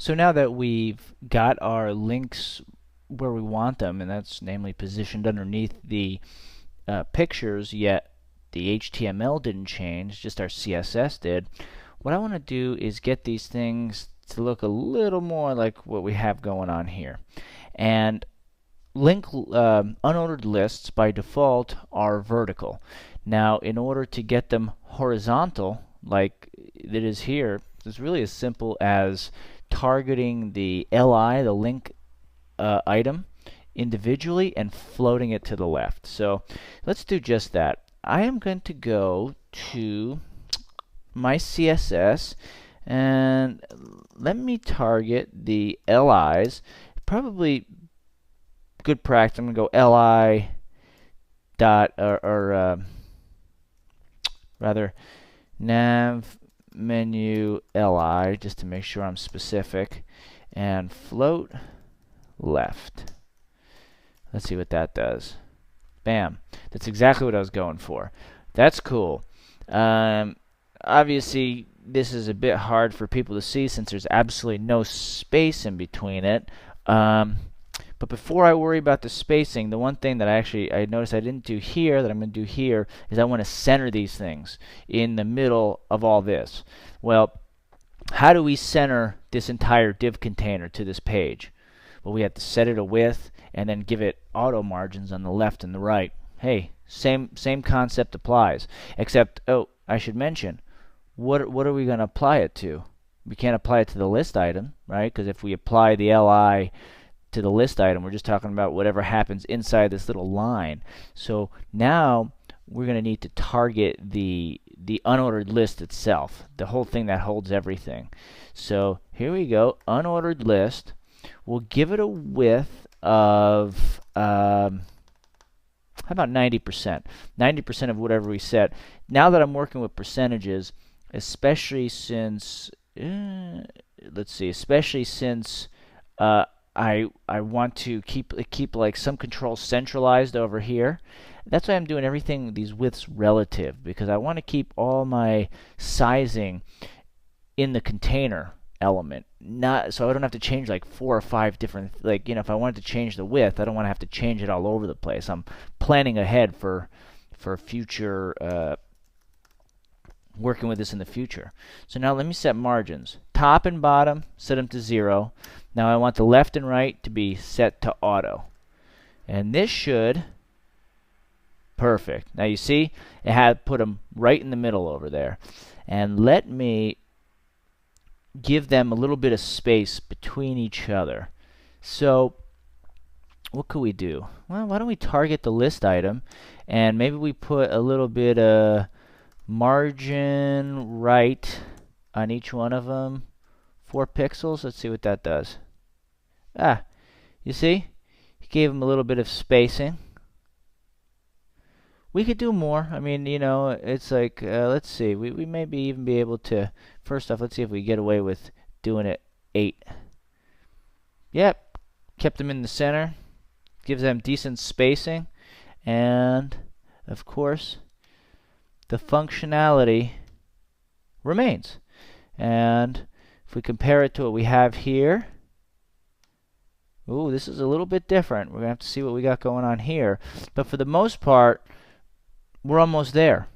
So now that we've got our links where we want them, and that's namely positioned underneath the pictures, yet the HTML didn't change, just our CSS did, what I want to do is get these things to look a little more like what we have going on here. And unordered lists by default are vertical. Now, in order to get them horizontal, like it is here, it's really as simple as targeting the LI, the link item, individually and floating it to the left. So let's do just that. I am going to go to my CSS and let me target the LIs. Probably good practice. I'm going to go LI dot rather nav menu LI just to make sure I'm specific, and float left. Let's see what that does. Bam. That's exactly what I was going for. That's cool. Obviously, this is a bit hard for people to see since there's absolutely no space in between it. But before I worry about the spacing, the one thing that I noticed I didn't do here that I'm going to do here is I want to center these things in the middle of all this. Well, how do we center this entire div container to this page? Well, we have to set it a width and then give it auto margins on the left and the right. Hey, same concept applies, except, oh, I should mention, what are we going to apply it to? We can't apply it to the list item, right? Because if we apply the LI to the list item, we're just talking about whatever happens inside this little line. So now we're going to need to target the unordered list itself, the whole thing that holds everything. So here we go, unordered list. We'll give it a width of how about 90%? 90% of whatever we set. Now that I'm working with percentages, especially since let's see, especially since I want to keep like some control centralized over here. That's why I'm doing everything these widths relative, because I want to keep all my sizing in the container element, not so I don't have to change like 4 or 5 different, like, you know, if I wanted to change the width, I don't want to have to change it all over the place. I'm planning ahead for future working with this in the future. So now let me set margins. Top and bottom, set them to 0. Now I want the left and right to be set to auto. And this should, perfect. Now you see, it had put them right in the middle over there. And let me give them a little bit of space between each other. So what could we do? Well, why don't we target the list item, and maybe we put a little bit of margin right on each one of them, 4 pixels. Let's see what that does. Ah, you see? He gave them a little bit of spacing. We could do more. I mean, you know, it's like, let's see. We may even be able to, first off, let's see if we get away with doing it 8. Yep, kept them in the center. Gives them decent spacing. And, of course, the functionality remains. And if we compare it to what we have here, ooh, this is a little bit different. We're going to have to see what we got going on here. But for the most part, we're almost there.